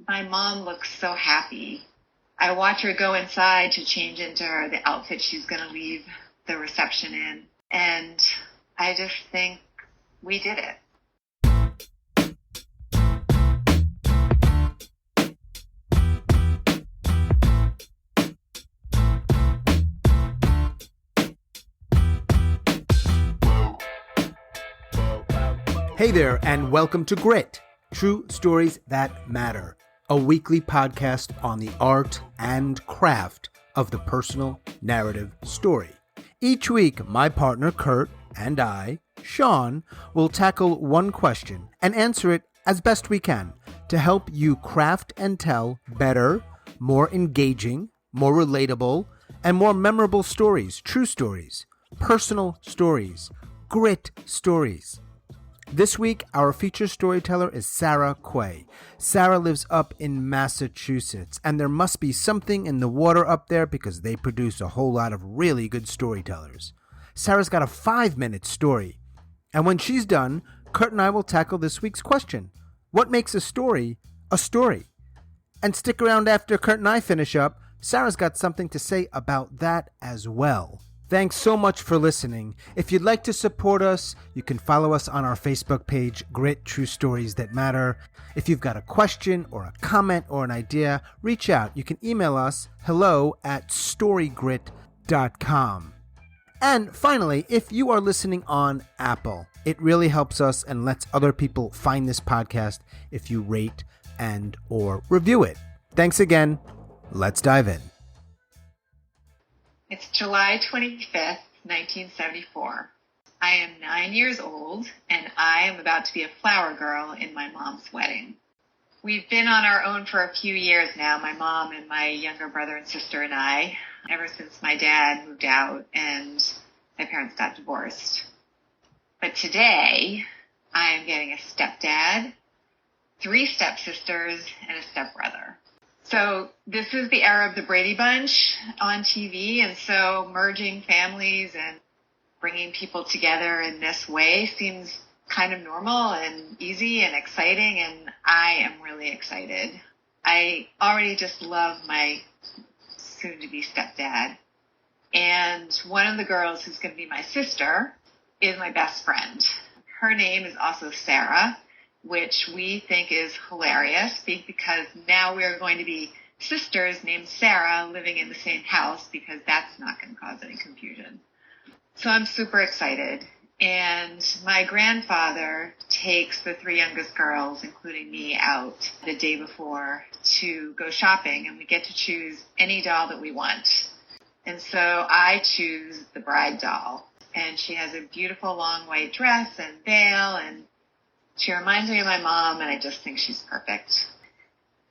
My mom looks so happy. I watch her go inside to change into the outfit she's going to leave the reception in. And I just think we did it. Hey there, and welcome to Grit, True Stories That Matter, a weekly podcast on the art and craft of the personal narrative story. Each week, my partner Kurt and I, Sean, will tackle one question and answer it as best we can to help you craft and tell better, more engaging, more relatable, and more memorable stories, true stories, personal stories, grit stories. This week, our featured storyteller is Sara Quay. Sara lives up in Massachusetts, and there must be something in the water up there because they produce a whole lot of really good storytellers. Sara's got a 5-minute story, and when she's done, Kurt and I will tackle this week's question. What makes a story a story? And stick around after Kurt and I finish up. Sara's got something to say about that as well. Thanks so much for listening. If you'd like to support us, you can follow us on our Facebook page, Grit True Stories That Matter. If you've got a question or a comment or an idea, reach out. You can email us hello@storygrit.com. And finally, if you are listening on Apple, it really helps us and lets other people find this podcast if you rate and or review it. Thanks again. Let's dive in. It's July 25th, 1974. I am 9 years old, and I am about to be a flower girl in my mom's wedding. We've been on our own for a few years now, my mom and my younger brother and sister and I, ever since my dad moved out and my parents got divorced. But today, I am getting a stepdad, 3 stepsisters, and a stepbrother. So this is the era of the Brady Bunch on TV, and so merging families and bringing people together in this way seems kind of normal and easy and exciting, and I am really excited. I already just love my soon-to-be stepdad, and one of the girls who's going to be my sister is my best friend. Her name is also Sara, which we think is hilarious because now we are going to be sisters named Sara living in the same house because that's not going to cause any confusion. So I'm super excited. And my grandfather takes the 3 youngest girls, including me, out the day before to go shopping, and we get to choose any doll that we want. And so I choose the bride doll, and she has a beautiful long white dress and veil, and she reminds me of my mom, and I just think she's perfect.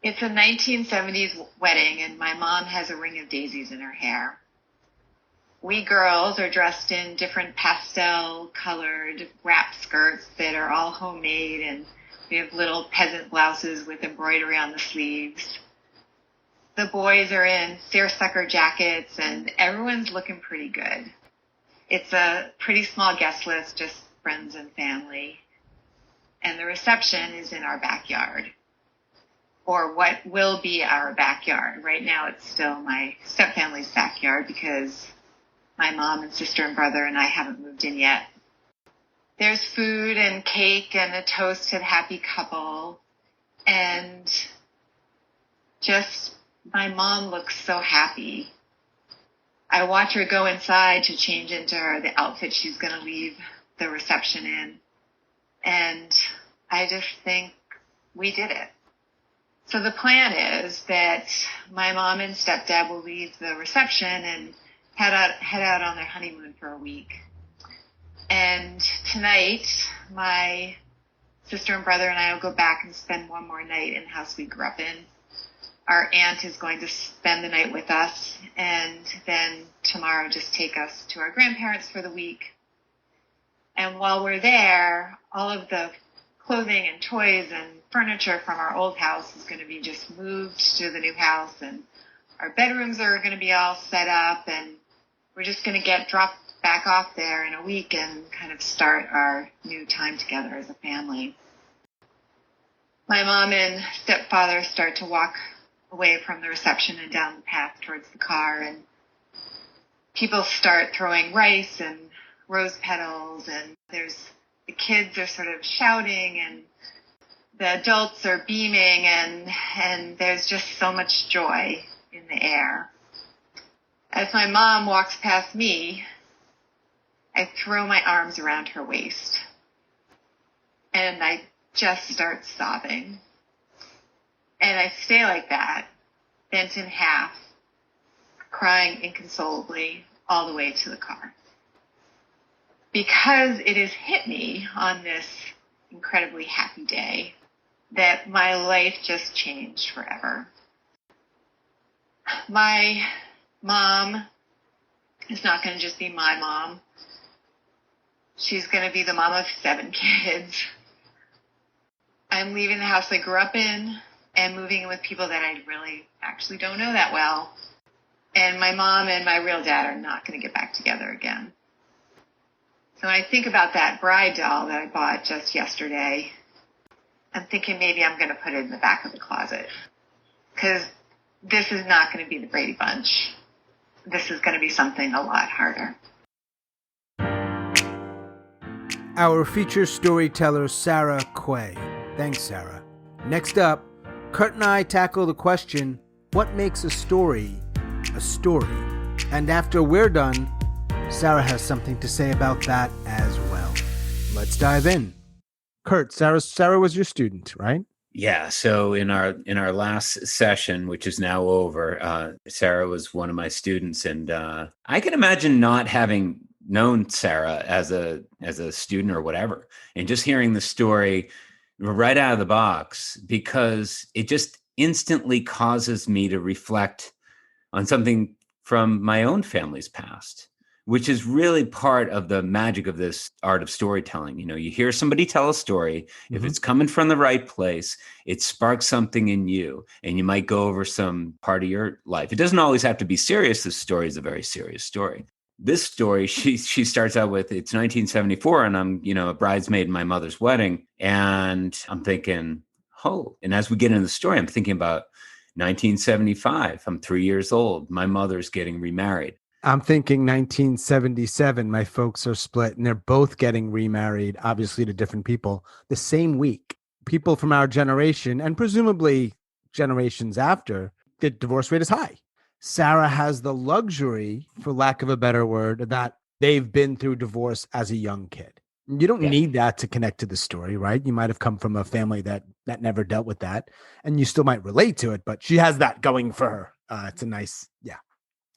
It's a 1970s wedding, and my mom has a ring of daisies in her hair. We girls are dressed in different pastel-colored wrap skirts that are all homemade, and we have little peasant blouses with embroidery on the sleeves. The boys are in seersucker jackets, and everyone's looking pretty good. It's a pretty small guest list, just friends and family. And the reception is in our backyard, or what will be our backyard. Right now it's still my stepfamily's backyard because my mom and sister and brother and I haven't moved in yet. There's food and cake and a toast to the happy couple, and just my mom looks so happy. I watch her go inside to change into the outfit she's going to leave the reception in. And I just think we did it. So the plan is that my mom and stepdad will leave the reception and head out on their honeymoon for a week. And tonight, my sister and brother and I will go back and spend one more night in the house we grew up in. Our aunt is going to spend the night with us, and then tomorrow just take us to our grandparents for the week. And while we're there, all of the clothing and toys and furniture from our old house is going to be just moved to the new house, and our bedrooms are going to be all set up, and we're just going to get dropped back off there in a week and kind of start our new time together as a family. My mom and stepfather start to walk away from the reception and down the path towards the car, and people start throwing rice and rose petals, and the kids are sort of shouting, and the adults are beaming, and there's just so much joy in the air. As my mom walks past me, I throw my arms around her waist, and I just start sobbing. And I stay like that, bent in half, crying inconsolably all the way to the car. Because it has hit me on this incredibly happy day that my life just changed forever. My mom is not going to just be my mom. She's going to be the mom of 7 kids. I'm leaving the house I grew up in and moving in with people that I really actually don't know that well. And my mom and my real dad are not going to get back together again. So when I think about that bride doll that I bought just yesterday, I'm thinking maybe I'm going to put it in the back of the closet. Because this is not going to be the Brady Bunch. This is going to be something a lot harder. Our feature storyteller, Sara Quay. Thanks, Sara. Next up, Kurt and I tackle the question, what makes a story a story? And after we're done, Sara has something to say about that as well. Let's dive in. Kurt, Sara was your student, right? Yeah. So in our last session, which is now over, Sara was one of my students, and I can imagine not having known Sara as a student or whatever, and just hearing the story right out of the box, because it just instantly causes me to reflect on something from my own family's past, which is really part of the magic of this art of storytelling. You know, you hear somebody tell a story, if it's coming from the right place, it sparks something in you, and you might go over some part of your life. It doesn't always have to be serious. This story is a very serious story. This story, she starts out with, it's 1974, and I'm, a bridesmaid in my mother's wedding. And I'm thinking, and as we get into the story, I'm thinking about 1975. I'm 3 years old. My mother's getting remarried. I'm thinking 1977. My folks are split, and they're both getting remarried, obviously to different people, the same week. People from our generation, and presumably generations after, the divorce rate is high. Sara has the luxury, for lack of a better word, that they've been through divorce as a young kid. You don't need that to connect to the story, right? You might have come from a family that never dealt with that, and you still might relate to it, but she has that going for her. It's a nice,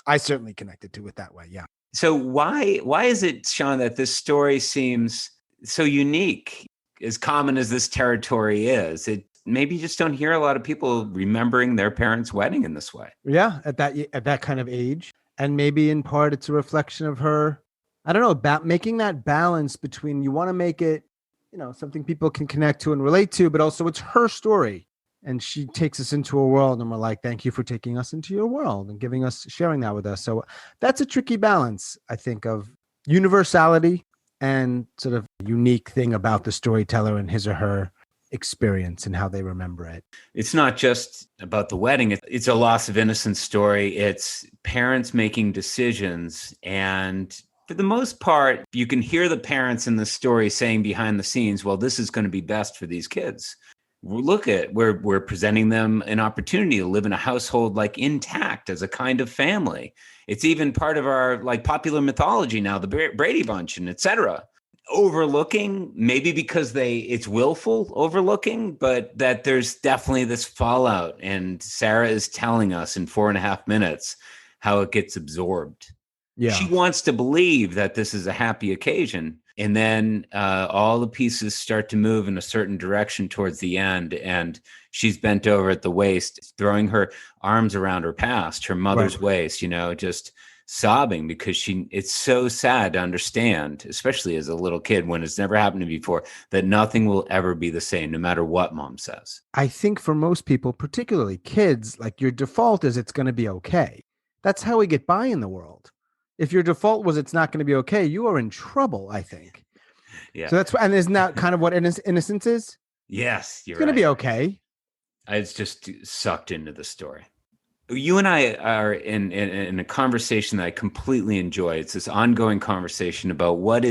I certainly connected to it that way, yeah. So why is it, Sean, that this story seems so unique, as common as this territory is? Maybe you just don't hear a lot of people remembering their parents' wedding in this way. Yeah, at that kind of age. And maybe in part it's a reflection of her, I don't know, about making that balance between, you want to make it, something people can connect to and relate to, but also it's her story. And she takes us into a world, and we're like, thank you for taking us into your world and sharing that with us. So that's a tricky balance, I think, of universality and sort of unique thing about the storyteller and his or her experience and how they remember it. It's not just about the wedding. It's a loss of innocence story. It's parents making decisions. And for the most part, you can hear the parents in the story saying behind the scenes, well, this is going to be best for these kids. We're presenting them an opportunity to live in a household intact as a kind of family. It's even part of our popular mythology now, the Brady Bunch and etc. Overlooking, maybe because it's willful overlooking, but that there's definitely this fallout. And Sara is telling us in 4.5 minutes how it gets absorbed. Yeah. She wants to believe that this is a happy occasion. And then all the pieces start to move in a certain direction towards the end. And she's bent over at the waist, throwing her arms around her past, her mother's waist, just sobbing, because it's so sad to understand, especially as a little kid when it's never happened to me before, that nothing will ever be the same, no matter what mom says. I think for most people, particularly kids, your default is it's going to be okay. That's how we get by in the world. If your default was it's not going to be okay, you are in trouble, I think. Yeah. So and isn't that kind of what innocence is? Yes, It's you're going to be right. okay. I was just sucked into the story. You and I are in a conversation that I completely enjoy. It's this ongoing conversation about what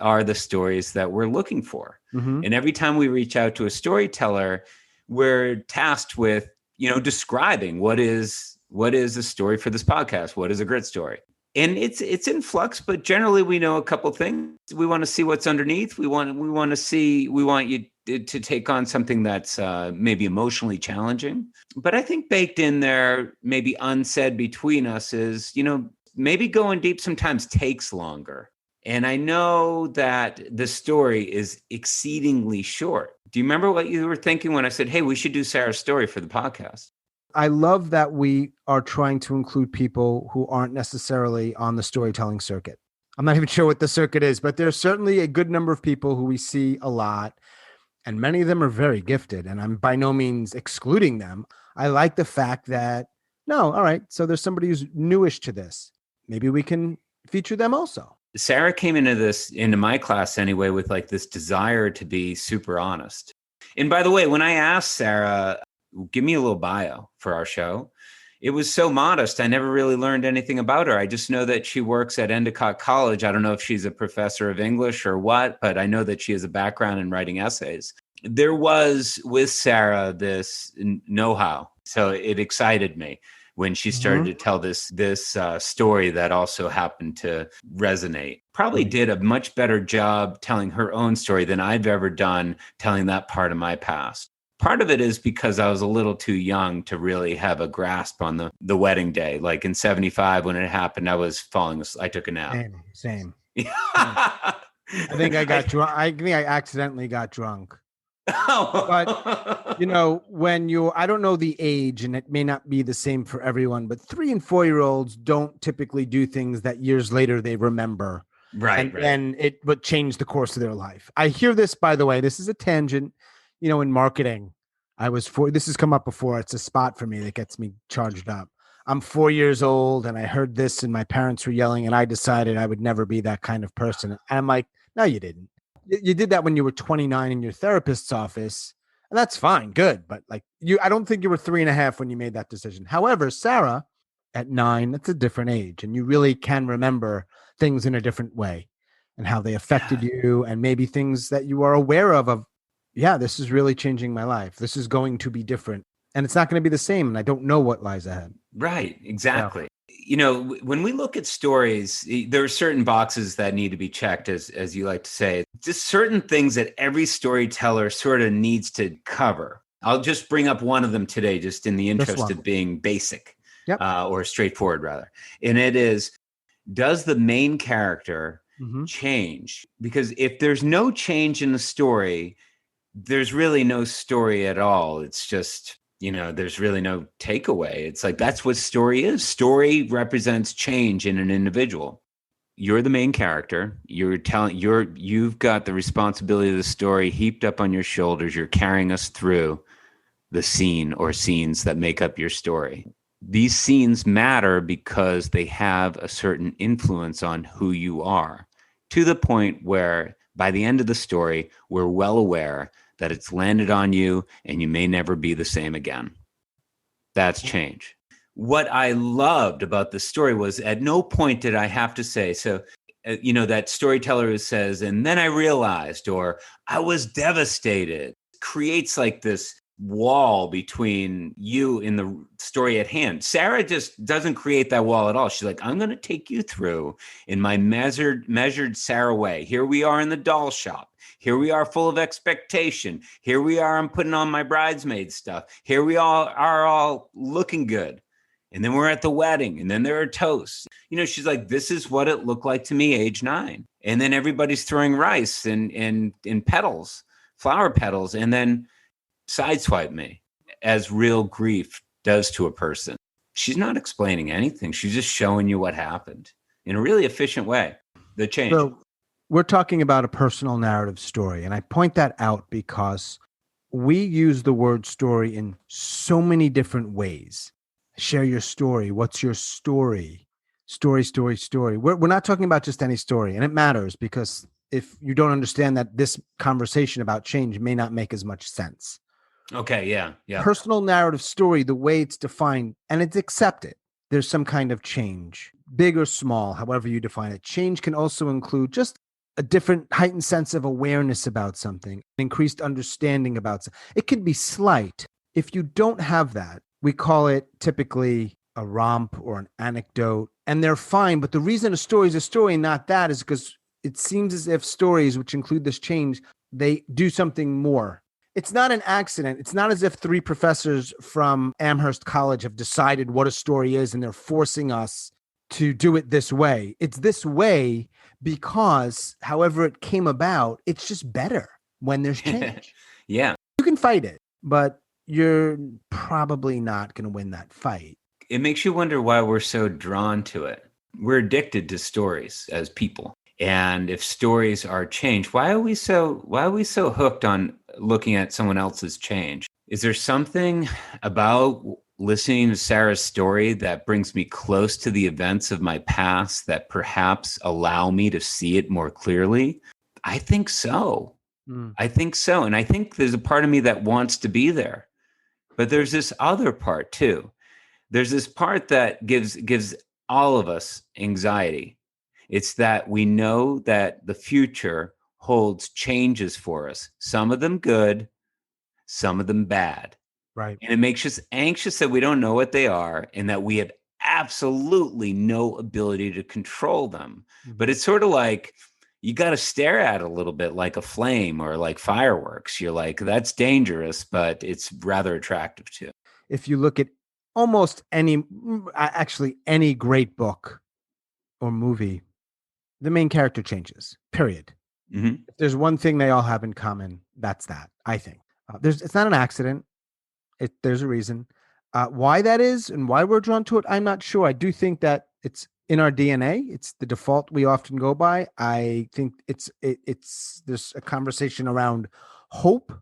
are the stories that we're looking for. Mm-hmm. And every time we reach out to a storyteller, we're tasked with, describing what is a story for this podcast? What is a grit story? And it's in flux, but generally we know a couple things. We want to see what's underneath. We want you to take on something that's maybe emotionally challenging. But I think baked in there, maybe unsaid between us is, maybe going deep sometimes takes longer. And I know that the story is exceedingly short. Do you remember what you were thinking when I said, hey, we should do Sarah's story for the podcast? I love that we are trying to include people who aren't necessarily on the storytelling circuit. I'm not even sure what the circuit is, but there's certainly a good number of people who we see a lot, and many of them are very gifted. And I'm by no means excluding them. I like the fact that, no, all right, so there's somebody who's newish to this. Maybe we can feature them also. Sarah came into my class anyway, with like this desire to be super honest. And by the way, when I asked Sarah, give me a little bio for our show, it was so modest. I never really learned anything about her. I just know that she works at Endicott College. I don't know if she's a professor of English or what, but I know that she has a background in writing essays. There was with Sarah this know-how. So it excited me when she started to tell this story that also happened to resonate. Probably did a much better job telling her own story than I've ever done telling that part of my past. Part of it is because I was a little too young to really have a grasp on the wedding day. Like in 75, when it happened, I was falling asleep. I took a nap. Same. I think I got drunk. I think I accidentally got drunk. But, I don't know the age, and it may not be the same for everyone, but 3 and 4-year-olds don't typically do things that years later they remember. Right. And it would change the course of their life. I hear this, by the way, this is a tangent, in marketing. This has come up before. It's a spot for me that gets me charged up. I'm 4 years old and I heard this and my parents were yelling and I decided I would never be that kind of person. And I'm like, no, you didn't. You did that when you were 29 in your therapist's office. And that's fine. Good. But I don't think you were 3.5 when you made that decision. However, Sarah at 9, that's a different age. And you really can remember things in a different way and how they affected you and maybe things that you are aware of, yeah, this is really changing my life. This is going to be different and it's not going to be the same. And I don't know what lies ahead. Right. Exactly. Yeah. When we look at stories, there are certain boxes that need to be checked, as you like to say, just certain things that every storyteller sort of needs to cover. I'll just bring up one of them today, just in the interest of being basic. Yep. Or straightforward rather. And it is, does the main character change? Because if there's no change in the story, there's really no story at all. It's just, there's really no takeaway. It's like, that's what story is. Story represents change in an individual. You're the main character. You've got the responsibility of the story heaped up on your shoulders. You're carrying us through the scene or scenes that make up your story. These scenes matter because they have a certain influence on who you are, to the point where by the end of the story, we're well aware that it's landed on you and you may never be the same again. That's change. What I loved about the story was at no point did I have to say, that storyteller who says, and then I realized, or I was devastated, creates like this wall between you in the story at hand. Sarah just doesn't create that wall at all. She's like, I'm going to take you through in my measured Sara way. Here we are in the doll shop. Here we are full of expectation. Here we are, I'm putting on my bridesmaid stuff. Here we all are looking good. And then we're at the wedding, and then there are toasts. She's like, this is what it looked like to me, age 9. And then everybody's throwing rice and petals, flower petals, and then sideswipe me, as real grief does to a person. She's not explaining anything. She's just showing you what happened in a really efficient way. The change. So we're talking about a personal narrative story. And I point that out because we use the word story in so many different ways. Share your story. What's your story? Story. We're not talking about just any story. And it matters because if you don't understand that this conversation about change may not make as much sense. Okay. Yeah. Yeah. Personal narrative story, the way it's defined, and it's accepted. There's some kind of change, big or small, however you define it. Change can also include just a different heightened sense of awareness about something, increased understanding about something. It can be slight. If you don't have that, we call it typically a romp or an anecdote, and they're fine. But the reason a story is a story and not that is because it seems as if stories which include this change, they do something more. It's not an accident. It's not as if three professors from Amherst College have decided what a story is and they're forcing us to do it this way. It's this way because however it came about, it's just better when there's change. Yeah. You can fight it, but you're probably not going to win that fight. It makes you wonder why we're so drawn to it. We're addicted to stories as people. And if stories are change, why are we so hooked on looking at someone else's change? Is there something about listening to Sarah's story that brings me close to the events of my past that perhaps allow me to see it more clearly? I think so. I think so. And I think there's a part of me that wants to be there. But there's this other part too. There's this part that gives all of us anxiety. It's that we know that the future holds changes for us, some of them good, some of them bad. Right. And it makes us anxious that we don't know what they are and that we have absolutely no ability to control them. But it's sort of like you got to stare at it a little bit like a flame or like fireworks. You're like, that's dangerous, but it's rather attractive too. If you look at almost any great book or movie, the main character changes, period. Mm-hmm. If there's one thing they all have in common, that's that, I think. It's not an accident. There's a reason. Why that is and why we're drawn to it, I'm not sure. I do think that it's in our DNA. It's the default we often go by. I think it's there's a conversation around hope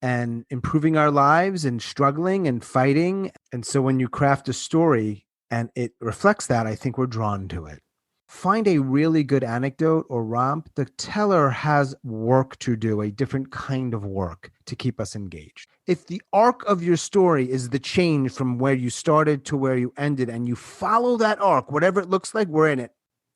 and improving our lives and struggling and fighting. And so when you craft a story and it reflects that, I think we're drawn to it. Find a really good anecdote or romp. The teller has work to do, a different kind of work to keep us engaged. If the arc of your story is the change from where you started to where you ended, and you follow that arc, whatever it looks like, we're in it.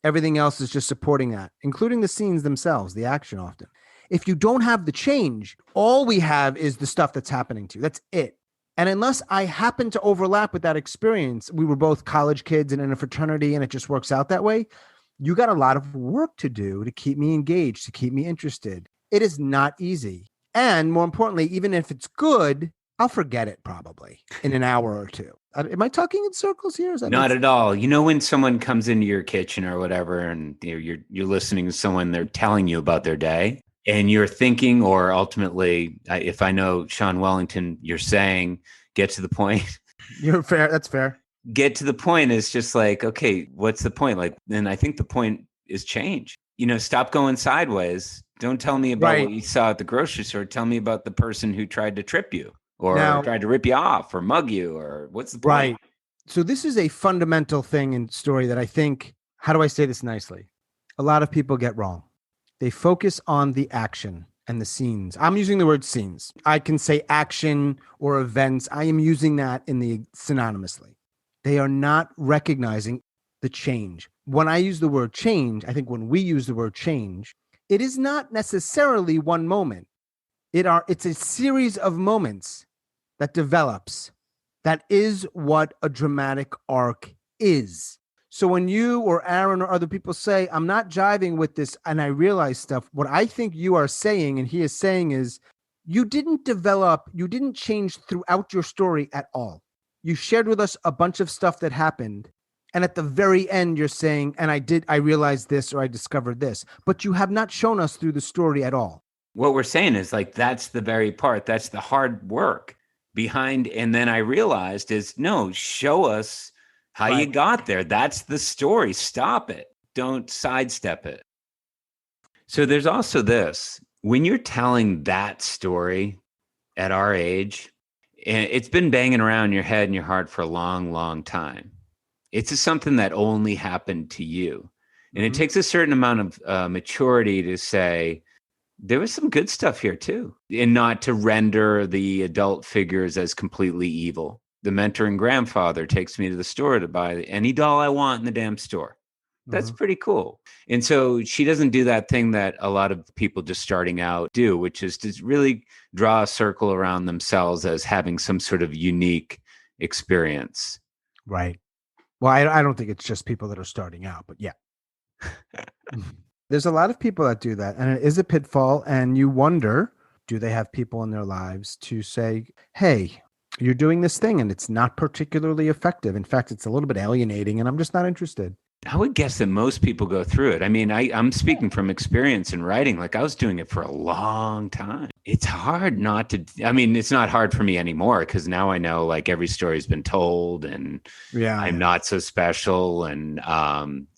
Everything else is just supporting that, including the scenes themselves, the action often. If you don't have the change, all we have is the stuff that's happening to you. That's it. And unless I happen to overlap with that experience, we were both college kids and in a fraternity and it just works out that way, you got a lot of work to do to keep me engaged, to keep me interested. It is not easy. And more importantly, even if it's good, I'll forget it probably in an hour or two. Am I talking in circles here? Not at all. You know, when someone comes into your kitchen or whatever, and you're listening to someone, they're telling you about their day, and you're thinking, or ultimately, if I know Sean Wellington, you're saying, get to the point. You're fair. That's fair. Get to the point is just like, okay, what's the point? Like, and I think the point is change. You know, stop going sideways. Don't tell me about what you saw at the grocery store. Tell me about the person who tried to trip you or tried to rip you off or mug you, or what's the point? Right. So this is a fundamental thing in story that I think, how do I say this nicely? A lot of people get wrong. They focus on the action and the scenes. I'm using the word scenes. I can say action or events. I am using that in the synonymously. They are not recognizing the change. When I use the word change, I think when we use the word change, it is not necessarily one moment. It's a series of moments that develops. That is what a dramatic arc is. So when you or Aaron or other people say, I'm not jiving with this and I realize stuff, what I think you are saying and he is saying is, you didn't change throughout your story at all. You shared with us a bunch of stuff that happened. And at the very end, you're saying, and I realized this or I discovered this, but you have not shown us through the story at all. What we're saying is like, that's the very part. That's the hard work behind. And then I realized is, no, show us how you got there. That's the story. Stop it. Don't sidestep it. So there's also this, when you're telling that story at our age, it's been banging around your head and your heart for a long, long time. It's just something that only happened to you. And it takes a certain amount of maturity to say, there was some good stuff here too. And not to render the adult figures as completely evil. The mentoring grandfather takes me to the store to buy any doll I want in the damn store. That's pretty cool. And so she doesn't do that thing that a lot of people just starting out do, which is to really draw a circle around themselves as having some sort of unique experience. Right. Well, I don't think it's just people that are starting out, but yeah. There's a lot of people that do that, and it is a pitfall. And you wonder, do they have people in their lives to say, hey, you're doing this thing and it's not particularly effective. In fact, it's a little bit alienating and I'm just not interested. I would guess that most people go through it. I mean, I'm speaking from experience in writing. Like I was doing it for a long time. It's hard not to, I mean, it's not hard for me anymore because now I know like every story's been told and I'm not so special. And,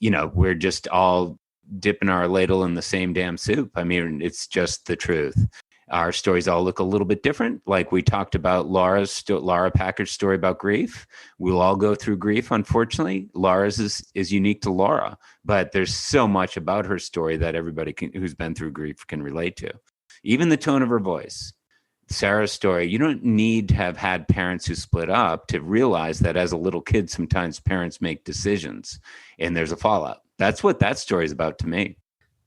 we're just all dipping our ladle in the same damn soup. I mean, it's just the truth. Our stories all look a little bit different. Like we talked about Laura Packard's story about grief. We'll all go through grief, unfortunately. Laura's is unique to Laura, but there's so much about her story that everybody who's been through grief can relate to. Even the tone of her voice. Sarah's story, you don't need to have had parents who split up to realize that as a little kid, sometimes parents make decisions and there's a fallout. That's what that story is about to me.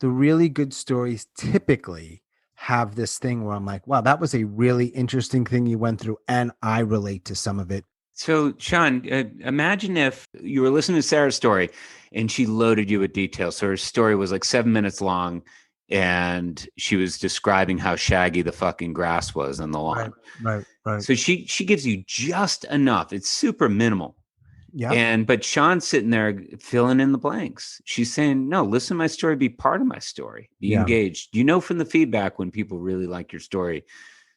The really good stories typically have this thing where I'm like, wow, that was a really interesting thing you went through. And I relate to some of it. So Sean, imagine if you were listening to Sarah's story and she loaded you with details. So her story was like 7 minutes long and she was describing how shaggy the fucking grass was on the lawn. Right. So she gives you just enough. It's super minimal. Yeah. But Sean's sitting there filling in the blanks. She's saying, no, listen to my story, be part of my story, be engaged. You know, from the feedback when people really like your story,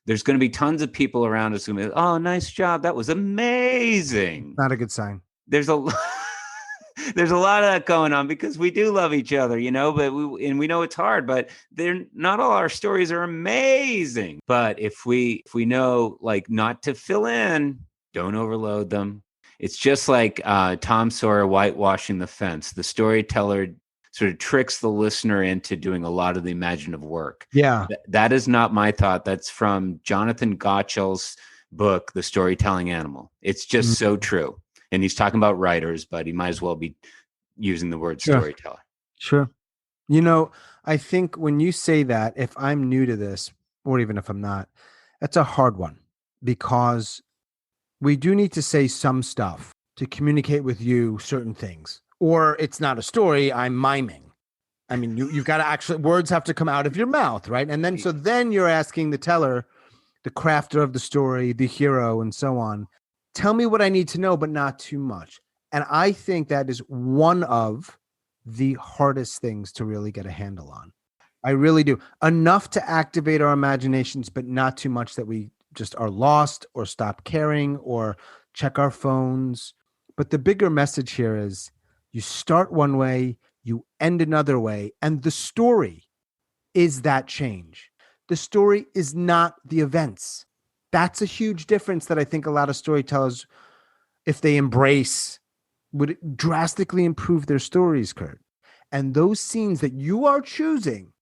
there's going to be tons of people around us who go, oh, nice job. That was amazing. Not a good sign. There's a lot of that going on because we do love each other, but we know it's hard, but not all our stories are amazing. But if we know like not to fill in, don't overload them. It's just like Tom Sawyer whitewashing the fence. The storyteller sort of tricks the listener into doing a lot of the imaginative work. Yeah. That is not my thought. That's from Jonathan Gottschall's book, The Storytelling Animal. It's just so true. And he's talking about writers, but he might as well be using the word storyteller. Sure. I think when you say that, if I'm new to this, or even if I'm not, that's a hard one because we do need to say some stuff to communicate with you certain things, or it's not a story. I'm miming. I mean, you've got to actually, words have to come out of your mouth, right? And then you're asking the teller, the crafter of the story, the hero, and so on, tell me what I need to know, but not too much. And I think that is one of the hardest things to really get a handle on. I really do. Enough to activate our imaginations, but not too much that we just are lost or stop caring or check our phones. But the bigger message here is you start one way, you end another way, and the story is that change. The story is not the events. That's a huge difference that I think a lot of storytellers, if they embrace, would drastically improve their stories, Kurt. And those scenes that you are choosing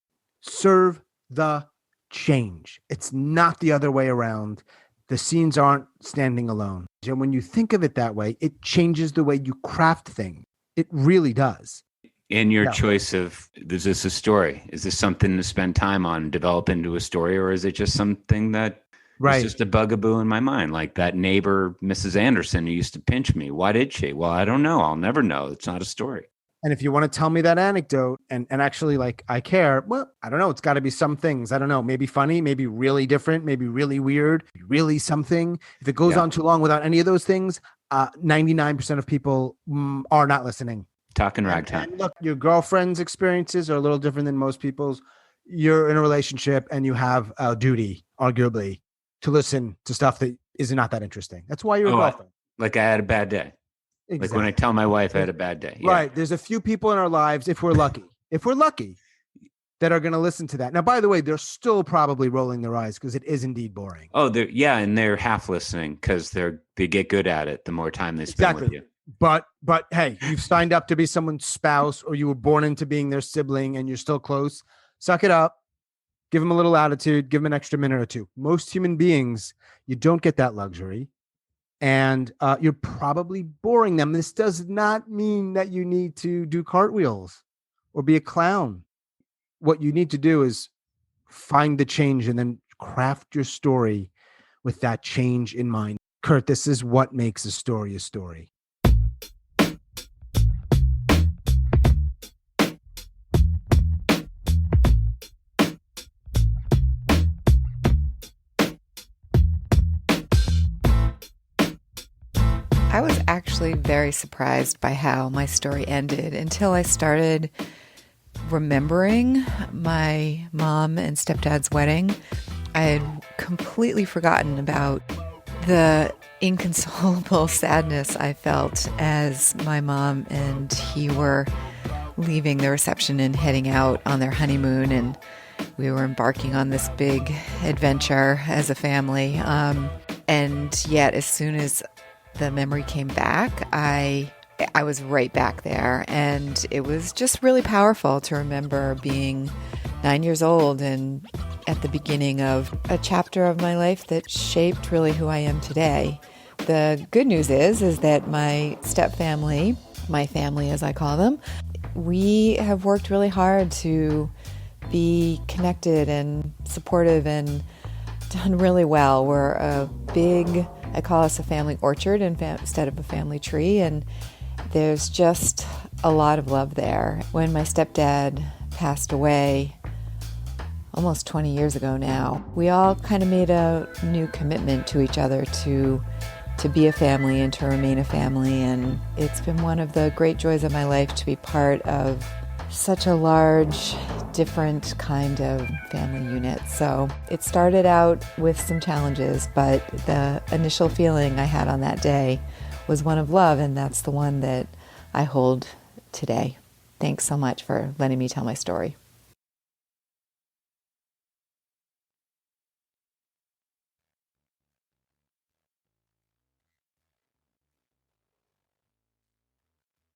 serve the change. It's not the other way around. The scenes aren't standing alone. And when you think of it that way, it changes the way you craft things. It really does. In your choice of, is this a story? Is this something to spend time on, develop into a story? Or is it just something that is just a bugaboo in my mind? Like that neighbor, Mrs. Anderson, who used to pinch me. Why did she? Well, I don't know. I'll never know. It's not a story. And if you want to tell me that anecdote and actually like I care, well, I don't know. It's got to be some things. I don't know. Maybe funny, maybe really different, maybe really weird, really something. If it goes on too long without any of those things, 99% of people are not listening. Talking ragtime. And look, your girlfriend's experiences are a little different than most people's. You're in a relationship and you have a duty, arguably, to listen to stuff that is not that interesting. That's why you're a girlfriend. Like I had a bad day. Exactly. Like when I tell my wife I had a bad day. Yeah. Right. There's a few people in our lives, if we're lucky, that are going to listen to that. Now, by the way, they're still probably rolling their eyes because it is indeed boring. Oh, and they're half listening because they get good at it the more time they spend with you. But hey, you've signed up to be someone's spouse, or you were born into being their sibling and you're still close. Suck it up. Give them a little attitude, give them an extra minute or two. Most human beings, you don't get that luxury. And you're probably boring them. This does not mean that you need to do cartwheels or be a clown. What you need to do is find the change and then craft your story with that change in mind. Kurt, this is what makes a story a story. I was actually very surprised by how my story ended until I started remembering my mom and stepdad's wedding. I had completely forgotten about the inconsolable sadness I felt as my mom and he were leaving the reception and heading out on their honeymoon, and we were embarking on this big adventure as a family. And yet, as soon as the memory came back, I was right back there, and it was just really powerful to remember being 9 years old and at the beginning of a chapter of my life that shaped really who I am today. The good news is that my step family, my family as I call them, we have worked really hard to be connected and supportive and done really well. We're a big, I call us a family orchard instead of a family tree, and there's just a lot of love there. When my stepdad passed away almost 20 years ago now, we all kind of made a new commitment to each other to be a family and to remain a family, and it's been one of the great joys of my life to be part of such a large, different kind of family unit. So it started out with some challenges, but the initial feeling I had on that day was one of love, and that's the one that I hold today. Thanks so much for letting me tell my story.